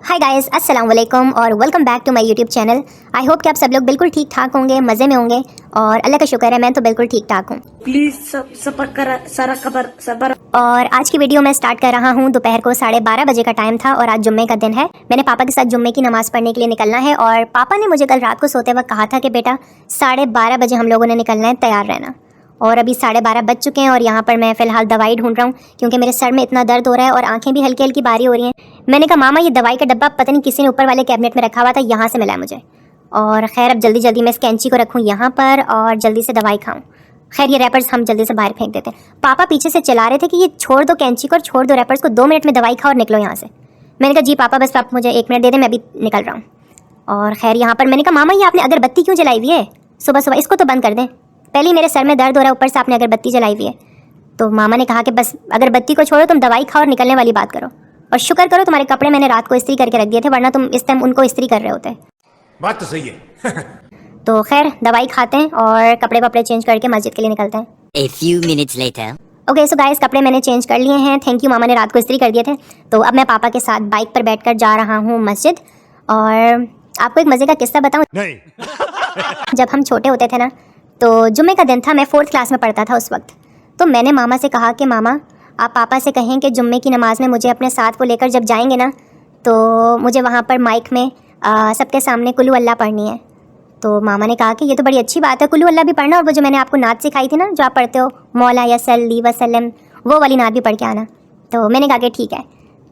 Hi guys, अस्सलाम वालेकुम और welcome back to my YouTube channel. I hope कि आप सब लोग बिल्कुल ठीक ठाक होंगे, मज़े में होंगे और अल्लाह का शुक्र है मैं तो बिल्कुल ठीक ठाक हूँ। प्लीज सबर। और आज की वीडियो मैं स्टार्ट कर रहा हूँ। दोपहर को 12:30 बजे का टाइम था और आज जुम्मे का दिन है। मैंने पापा के साथ जुम्मे की नमाज़ पढ़ने के लिए निकलना है और पापा ने मुझे कल रात को सोते वक्त कहा था कि बेटा 12:30 बजे हम लोगों ने निकलना है, तैयार रहना। और अभी 12:30 बज चुके हैं और यहाँ पर मैं फ़िलहाल दवाई ढूंढ रहा हूँ क्योंकि मेरे सर में इतना दर्द हो रहा है और आंखें भी हल्की हल्की बारी हो रही हैं। मैंने कहा मामा ये दवाई का डब्बा पता नहीं किसी ने ऊपर वाले कैबिनेट में रखा हुआ था, यहाँ से मिला है मुझे। और खैर अब जल्दी जल्दी मैं इस कैंची को रखूँ यहाँ पर और जल्दी से दवाई खाऊँ। खैर ये रैपर्स हम जल्दी से बाहर फेंक देते हैं। पापा पीछे से चला रहे थे कि ये छोड़ दो कैंची को और छोड़ दो रैपर्स को, 2 मिनट में दवाई खाओ और निकलो यहाँ से। मैंने कहा जी पापा बस आप मुझे 1 मिनट दे दें, मैं अभी निकल रहा हूँ। और खैर यहाँ पर मैंने कहा मामा ये आपने अगरबत्ती क्यों जलाई हुई है सुबह सुबह, इसको तो बंद कर दें। पहले ही मेरे सर में दर्द हो रहा है, ऊपर से आपने अगरबत्ती जलाई हुई है। तो मामा ने कहा कि बस अगरबत्ती को छोड़ो, तुम दवाई खाओ और निकलने वाली बात करो। और शुक्र करो तुम्हारे कपड़े मैंने रात को इस्त्री करके रख दिए थे, वरना तुम इस टाइम उनको इस्त्री कर रहे होते। बात तो सही है। तो खैर दवाई खाते हैं और कपड़े वपड़े चेंज करके मस्जिद के लिए निकलते हैं। A few minutes later. Okay so guys, कपड़े मैंने चेंज कर लिए हैं, थैंक यू, मामा ने रात को इस्त्री कर दिए थे। तो अब मैं पापा के साथ बाइक पर बैठकर जा रहा हूँ मस्जिद। और आपको एक मज़े का किस्सा बताऊँ। नहीं। जब हम छोटे होते थे ना, तो जुम्मे का दिन था, मैं 4th क्लास में पढ़ता था उस वक्त। तो मैंने मामा से कहा कि मामा आप पापा से कहें कि जुम्मे की नमाज़ में मुझे अपने साथ वो लेकर जब जाएंगे ना, तो मुझे वहाँ पर माइक में सबके सामने कुल्हू अल्लाह पढ़नी है। तो मामा ने कहा कि ये तो बड़ी अच्छी बात है, कुल्हू अल्लाह भी पढ़ना और वो जो मैंने आपको नात सिखाई थी ना, जो आप पढ़ते हो मौला या सल्ली वसल्लम, वो वाली नात भी पढ़ के आना। तो मैंने कहा कि ठीक है।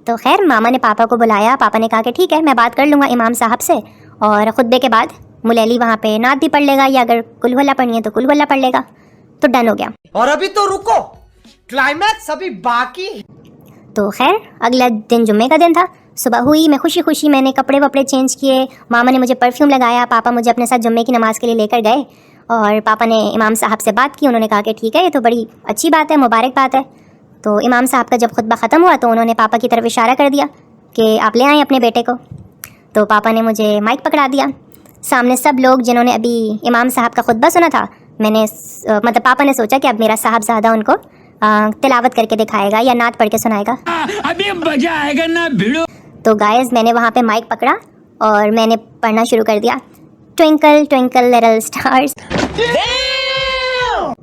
तो खैर मामा ने पापा को बुलाया, पापा ने कहा कि ठीक है मैं बात कर लूँगा इमाम साहब से और खुतबे के बाद मुलैली वहाँ पे नात भी पढ़ लेगा या अगर कुल्हू अल्लाह पढ़नी है तो कुल्हू अल्लाह पढ़ लेगा। तो डन हो गया। और अभी तो रुको, क्लाइमैक्स अभी बाकी। तो खैर अगला दिन जुम्मे का दिन था। सुबह हुई, मैं खुशी खुशी मैंने कपड़े वपड़े चेंज किए, मामा ने मुझे परफ्यूम लगाया, पापा मुझे अपने साथ जुम्मे की नमाज़ के लिए लेकर गए और पापा ने इमाम साहब से बात की। उन्होंने कहा कि ठीक है ये तो बड़ी अच्छी बात है, मुबारक बात है। तो इमाम साहब का जब खुतबा ख़त्म हुआ तो उन्होंने पापा की तरफ इशारा कर दिया कि आप ले आएँ अपने बेटे को। तो पापा ने मुझे माइक पकड़ा दिया, सामने सब लोग जिन्होंने अभी इमाम साहब का खुतबा सुना था, मैंने मतलब पापा ने सोचा कि अब मेरा साहबजादा उनको तिलावत करके दिखाएगा या नात पढ़ के सुनाएगा। अभी मजा आएगा ना भिड़ो। तो गाइस मैंने वहाँ पे माइक पकड़ा और मैंने पढ़ना शुरू कर दिया, ट्विंकल ट्विंकल लिटिल स्टार्स।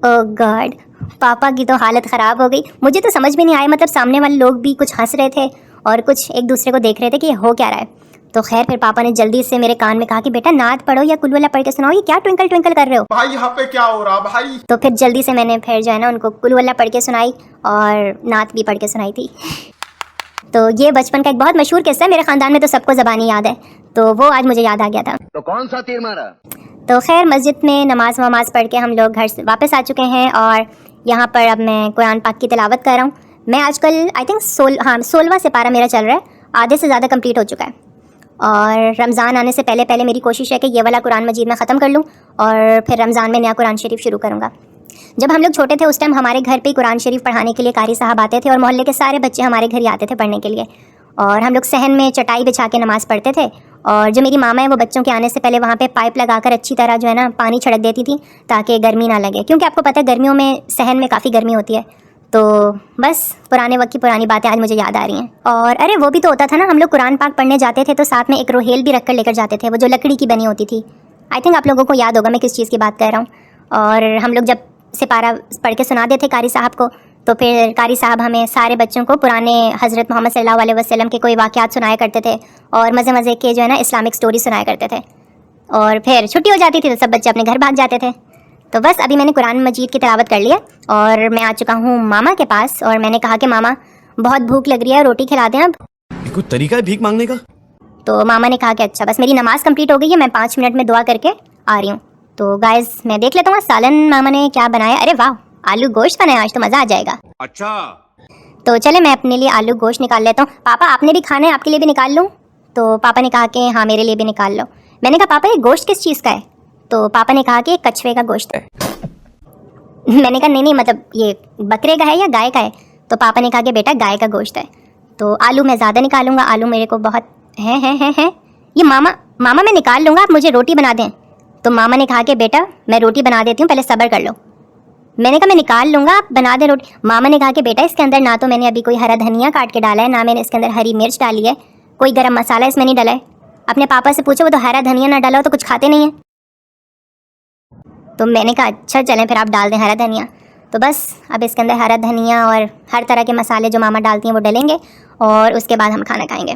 ओह गॉड, पापा की तो हालत ख़राब हो गई। मुझे तो समझ में नहीं आया, मतलब सामने वाले लोग भी कुछ हंस रहे थे और कुछ एक दूसरे को देख रहे थे कि ये हो क्या रहा है। तो खैर फिर पापा ने जल्दी से मेरे कान में कहा कि बेटा नात पढ़ो या कुल्हू अल्लाह पढ़ के सुनाओ, ये क्या ट्विंकल ट्विंकल कर रहे हो भाई यहाँ पे क्या हो रहा भाई। तो फिर जल्दी से मैंने फिर जो है ना उनको कुल्हू अल्लाह पढ़ के सुनाई और नात भी पढ़ के सुनाई थी। तो ये बचपन का एक बहुत मशहूर किस्सा है, मेरे ख़ानदान में तो सबको ज़बानी याद है, तो वो आज मुझे याद आ गया था। तो कौन सा तीर मारा? तो खैर मस्जिद में नमाज वमाज पढ़ के हम लोग घर से वापस आ चुके हैं और यहाँ पर अब मैं कुरान पाक की तिलावत कर रहा हूँ। मैं आजकल आई थिंक 16वां सिपारा मेरा चल रहा है, आधे से ज़्यादा कंप्लीट हो चुका है। और रमज़ान आने से पहले पहले मेरी कोशिश है कि ये वाला कुरान मजीद में ख़त्म कर लूँ और फिर रमज़ान में नया कुरान शरीफ शुरू करूँगा। जब हम लोग छोटे थे उस टाइम हमारे घर पे ही कुरान शरीफ पढ़ाने के लिए कारी साहब आते थे और मोहल्ले के सारे बच्चे हमारे घर ही आते थे पढ़ने के लिए। और हम लोग सहन में चटाई बिछा के नमाज़ पढ़ते थे और जो मेरी मामा है वो बच्चों के आने से पहले वहाँ पे पाइप लगाकर अच्छी तरह जो है ना पानी छिड़क देती थी ताकि गर्मी ना लगे, क्योंकि आपको पता है गर्मियों में सहन में काफ़ी गर्मी होती है। तो बस पुराने वक्त की पुरानी बातें आज मुझे याद आ रही हैं। और अरे वो भी तो होता था ना, हम लोग कुरान पाक पढ़ने जाते थे तो साथ में एक रोहेल भी रख कर लेकर जाते थे, वो जो लकड़ी की बनी होती थी। आई थिंक आप लोगों को याद होगा मैं किस चीज़ की बात कर रहा हूँ। और हम लोग जब सिपारा पढ़ के सुना देते कारी साहब को तो फिर कारी साहब हमें सारे बच्चों को पुराने हज़रत मोहम्मद सल्लल्लाहु अलैहि वसल्लम के कोई वाक़यात सुनाया करते थे और मज़े मज़े के जो है ना इस्लामिक स्टोरी सुनाया करते थे। और फिर छुट्टी हो जाती थी तो सब बच्चे अपने घर भाग जाते थे। तो बस अभी मैंने कुरान मजीद की तिलावत कर लिया और मैं आ चुका हूँ मामा के पास और मैंने कहा कि मामा बहुत भूख लग रही है, रोटी खिला दें अब। कोई तरीका है भीख मांगने का? तो मामा ने कहा कि अच्छा बस मेरी नमाज़ कंप्लीट हो गई है, मैं 5 मिनट में दुआ करके आ रही हूँ। तो गाइस मैं देख लेता हूँ सालन मामा ने क्या बनाया। अरे वाह, आलू गोश्त बनाया, आज तो मज़ा आ जाएगा। अच्छा तो चले मैं अपने लिए आलू गोश्त निकाल लेता हूँ। पापा आपने भी खाना है, आपके लिए भी निकाल लूँ? तो पापा ने कहा कि हाँ मेरे लिए भी निकाल लो। मैंने कहा पापा ये गोश्त किस चीज़ का है? तो पापा ने कहा कि कछुए का गोश्त है। मैंने कहा नहीं मतलब ये बकरे का है या गाय का है? तो पापा ने कहा कि बेटा गाय का गोश्त है। तो आलू मैं ज़्यादा निकालूंगा, आलू मेरे को बहुत हैं। ये मामा मैं निकाल लूँगा, आप मुझे रोटी बना दें। तो मामा ने कहा कि बेटा मैं रोटी बना देती हूँ, पहले सब्र कर लो। मैंने कहा मैं निकाल लूँगा, आप बना दें रोटी। मामा ने कहा कि बेटा इसके अंदर ना तो मैंने अभी कोई हरा धनिया काट के डाला है, ना मैंने इसके अंदर हरी मिर्च डाली है, कोई गरम मसाला इसमें नहीं डला है। अपने पापा से पूछो, वो तो हरा धनिया ना डाला हो तो कुछ खाते नहीं है। तो मैंने कहा अच्छा चलें फिर आप डाल दें हरा धनिया। तो बस अब इसके अंदर हरा धनिया और हर तरह के मसाले जो मामा डालती हैं वो डलेंगे और उसके बाद हम खाना खाएंगे।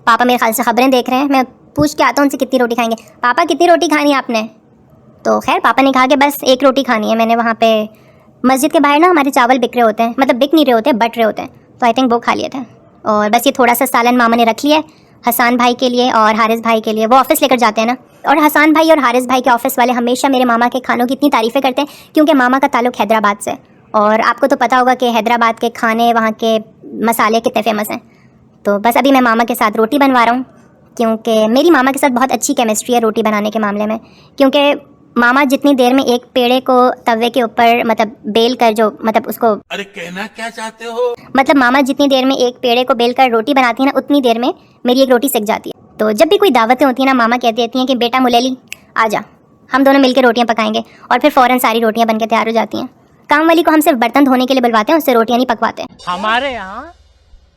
पापा मेरे ख्याल से खबरें देख रहे हैं, मैं पूछ के आता हूँ उनसे कितनी रोटी खाएंगे। पापा कितनी रोटी खानी है आपने? तो खैर पापा ने कहा कि बस 1 रोटी खानी है। मैंने वहाँ पे मस्जिद के बाहर ना हमारे चावल बिक रहे होते हैं, मतलब बिक नहीं रहे होते, बट रहे होते हैं, तो आई थिंक वो खा लिए थे। और बस ये थोड़ा सा सालन मामा ने रख लिया है हसान भाई के लिए और हारिस भाई के लिए, वो ऑफिस लेकर जाते हैं ना। और हसान भाई और हारिस भाई के ऑफिस वाले हमेशा मेरे मामा के खानों की इतनी तारीफ़ें करते हैं क्योंकि मामा का ताल्लुक़ हैदराबाद से, और आपको तो पता होगा कि हैदराबाद के खाने, वहाँ के मसाले कितने फेमस हैं। तो बस अभी मैं मामा के साथ रोटी बनवा रहा हूँ क्योंकि मेरी मामा के साथ बहुत अच्छी केमिस्ट्री है रोटी बनाने के मामले में। क्योंकि मामा जितनी देर में एक पेड़े को तवे के ऊपर मतलब बेल कर जो मतलब उसको, अरे कहना क्या चाहते हो? मतलब मामा जितनी देर में एक पेड़े को बेल कर रोटी बनाती है ना, उतनी देर में मेरी एक रोटी सिक जाती है। तो जब भी कोई दावतें होती हैं ना, मामा कहती रहती हैं कि बेटा मुलेली आ जा, हम दोनों मिलकर रोटियां पकाएंगे, और फिर फ़ौरन सारी रोटियां बनकर तैयार हो जाती हैं। काम वाली को हम सिर्फ बर्तन धोने के लिए बुलवाते हैं, उससे रोटियां नहीं पकवाते। हमारे यहाँ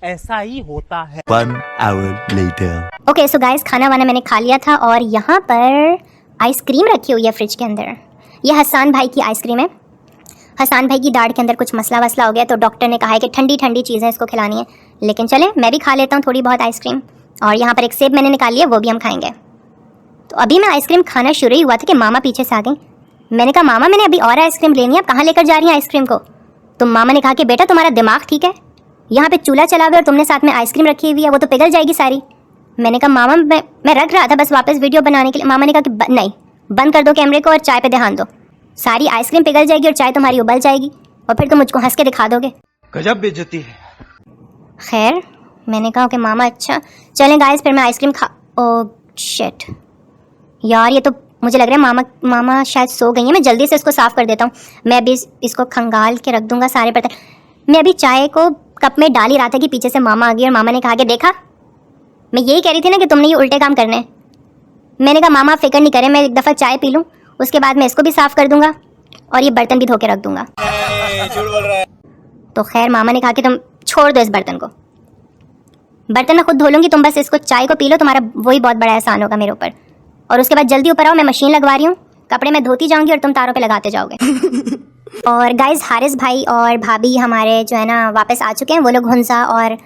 ऐसा ही होता है। 1 hour later. Okay so guys, खाना वाना मैंने खा लिया था और यहाँ पर आइसक्रीम रखी हुई है फ्रिज के अंदर। ये हसान भाई की आइसक्रीम है। हसान भाई की दाढ़ के अंदर कुछ मसला वसला हो गया तो डॉक्टर ने कहा है कि ठंडी ठंडी चीज़ें इसको खिलानी है, लेकिन चले मैं भी खा लेता हूँ थोड़ी बहुत आइसक्रीम। और यहाँ पर एक सेब मैंने निकाली है, वो भी हम खाएंगे। तो अभी मैं आइसक्रीम खाना शुरू ही हुआ था कि मामा पीछे से आ गई। मैंने कहा मामा मैंने अभी और आइसक्रीम लेनी है, आप कहाँ लेकर जा रही हैं आइसक्रीम को? तो मामा ने कहा कि बेटा तुम्हारा दिमाग ठीक है, यहाँ पे चूल्हा चला हुआ है और तुमने साथ में आइसक्रीम रखी हुई है, वो तो पिघल जाएगी सारी। मैंने कहा मामा मैं रख रहा था बस वापस वीडियो बनाने के लिए। मामा ने कहा कि नहीं, बंद कर दो कैमरे को और चाय पे ध्यान दो, सारी आइसक्रीम पिघल जाएगी और चाय तुम्हारी उबल जाएगी और फिर तुम मुझको हंस के दिखा दोगे। गजब बेइज्जती है। खैर मैंने कहा कि मामा अच्छा चलें गाइस फिर मैं आइसक्रीम खा। ओ शिट यार, ये तो मुझे लग रहा है मामा शायद सो गई हैं। मैं जल्दी से इसको साफ़ कर देता हूँ। मैं अभी इसको खंगाल के रख दूँगा सारे बर्तन। मैं अभी चाय को कप में डाल ही रहा था कि पीछे से मामा आ गई और मामा ने कहा कि देखा, मैं यही कह रही थी ना कि तुमने ये उल्टे काम करने। मैंने कहा मामा फिक्र नहीं करें, मैं एक दफ़ा चाय पी लूँ उसके बाद मैं इसको भी साफ़ कर दूँगा और ये बर्तन भी धो के रख दूँगा। तो खैर मामा ने कहा कि तुम छोड़ दो इस बर्तन को, बर्तन मैं खुद धो लूँगी, तुम बस इसको चाय को पी लो, तुम्हारा वही बहुत बड़ा एहसान होगा मेरे ऊपर। और उसके बाद जल्दी ऊपर आओ, मैं मशीन लगवा रही हूँ, कपड़े मैं धोती जाऊँगी और तुम तारों पे लगाते जाओगे। और गाइस हारिस भाई और भाभी हमारे जो है ना वापस आ चुके हैं। वो लोग हुंसा और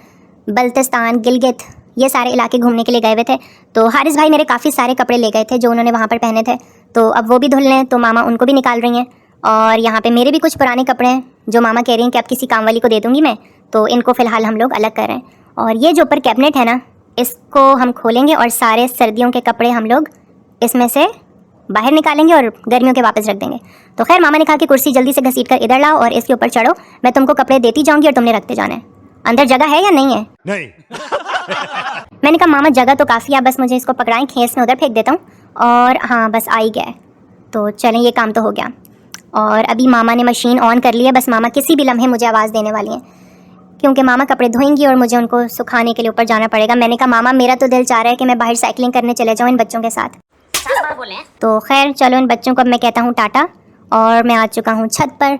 बल्तिस्तान, गिलगित ये सारे इलाके घूमने के लिए गए हुए थे। तो हारिस भाई मेरे काफ़ी सारे कपड़े ले गए थे जो उन्होंने वहाँ पर पहने थे, तो अब वो भी धुल रहे हैं, तो मामा उनको भी निकाल रही हैं। और यहाँ पे मेरे भी कुछ पुराने कपड़े हैं जो मामा कह रही हैं कि अब किसी काम वाली को दे दूँगी मैं, तो इनको फ़िलहाल हम लोग अलग कर रहे हैं। और ये जो ऊपर कैबिनेट है ना, इसको हम खोलेंगे और सारे सर्दियों के कपड़े हम लोग इसमें से बाहर निकालेंगे और गर्मियों के वापस रख देंगे। तो खैर मामा ने कहा कि कुर्सी जल्दी से घसीट कर इधर लाओ और इसके ऊपर चढ़ो, मैं तुमको कपड़े देती जाऊँगी और तुमने रखते जाना है। अंदर जगह है या नहीं है? नहीं। मैंने कहा मामा जगह तो काफ़ी है, बस मुझे इसको पकड़ाएं, खींच में उधर फेंक देता हूँ। और हाँ बस आ ही गया है, तो चलें ये काम तो हो गया। और अभी मामा ने मशीन ऑन कर ली है, बस मामा किसी भी लम्हे मुझे आवाज़ देने वाली हैं क्योंकि मामा कपड़े धोएंगी और मुझे उनको सुखाने के लिए ऊपर जाना पड़ेगा। मैंने कहा मामा मेरा तो दिल चाह रहा है कि मैं बाहर साइकिलिंग करने चले जाऊँ इन बच्चों के साथ। तो खैर चलो इन बच्चों को अब मैं कहता हूँ टाटा और मैं आ चुका हूँ छत पर।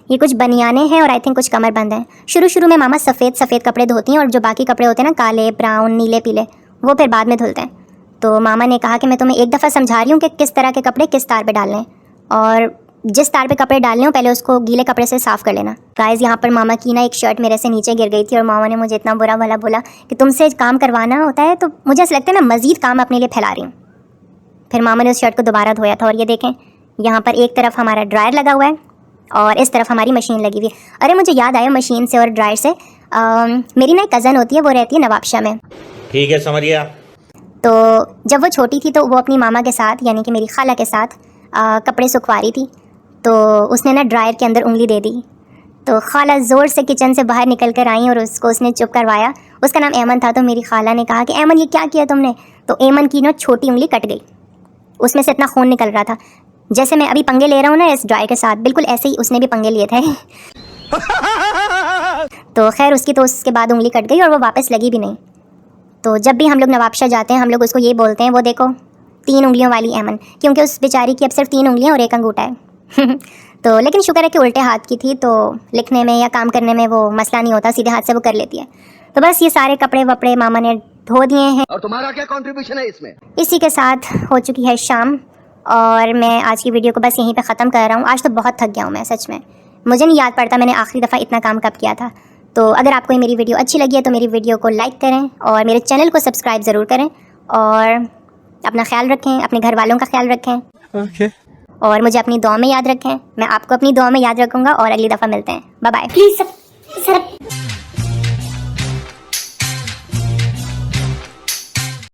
ये कुछ बनियाने हैं और आई थिंक कुछ कमरबंद हैं। शुरू में मामा सफ़ेद कपड़े धोती हैं और जो बाकी कपड़े होते हैं ना काले, ब्राउन, नीले, पीले, वो फिर बाद में धुलते हैं। तो मामा ने कहा कि मैं तुम्हें एक दफ़ा समझा रही हूँ कि किस तरह के कपड़े किस तार पे डालने हैं और जिस तार पे कपड़े डालने हो पहले उसको गीले कपड़े से साफ़ कर लेना। गाइस यहाँ पर मामा की ना एक शर्ट मेरे से नीचे गिर गई थी और मामा ने मुझे इतना बुरा भला बोला कि तुमसे काम करवाना होता है तो मुझे ऐसा लगता है मैं मज़ीद काम अपने लिए फैला रही हूँ। फिर मामा ने उस शर्ट को दोबारा धोया था और ये देखें यहाँ पर एक तरफ हमारा ड्रायर लगा हुआ है और इस तरफ हमारी मशीन लगी हुई है। अरे मुझे याद आया मशीन से और ड्रायर से, मेरी ना एक कज़न होती है, वो रहती है नवाबशाह में। ठीक है समझ गया। तो जब वो छोटी थी तो वो अपनी मामा के साथ यानी कि मेरी खाला के साथ कपड़े सुखवा रही थी, तो उसने ना ड्रायर के अंदर उंगली दे दी। तो खाला ज़ोर से किचन से बाहर निकल कर आई और उसको उसने चुप करवाया। उसका नाम एमन था। तो मेरी खाला ने कहा कि एमन ये क्या किया तुमने? तो एमन की ना छोटी उंगली कट गई, उसमें से इतना खून निकल रहा था। जैसे मैं अभी पंगे ले रहा हूँ ना इस ड्रायर के साथ, बिल्कुल ऐसे ही उसने भी पंगे लिए थे। तो खैर उसकी तो उसके बाद उंगली कट गई और वो वापस लगी भी नहीं। तो जब भी हम लोग नवाबशाह जाते हैं हम लोग उसको ये बोलते हैं, वो देखो 3 उंगलियों वाली एमन, क्योंकि उस बेचारी की अब सिर्फ 3 उंगलियाँ और 1 अंगूठा है। तो लेकिन शुक्र है कि उल्टे हाथ की थी, तो लिखने में या काम करने में वो मसला नहीं होता, सीधे हाथ से वो कर लेती है। तो बस ये सारे कपड़े वपड़े मामा ने धो दिए हैं। और तुम्हारा क्या कंट्रीब्यूशन है इसमें? इसी के साथ हो चुकी है शाम और मैं आज की वीडियो को बस यहीं पे ख़त्म कर रहा हूँ। आज तो बहुत थक गया हूँ मैं, सच में मुझे नहीं याद पड़ता मैंने आखिरी दफ़ा इतना काम कब किया था। तो अगर आपको मेरी वीडियो अच्छी लगी है तो मेरी वीडियो को लाइक करें और मेरे चैनल को सब्सक्राइब ज़रूर करें और अपना ख्याल रखें, अपने घर वालों का ख्याल रखें और मुझे अपनी दुआ में याद रखें। मैं आपको अपनी दुआ में याद रखूँगा और अगली दफ़ा मिलते हैं। Bye bye. प्लीज सब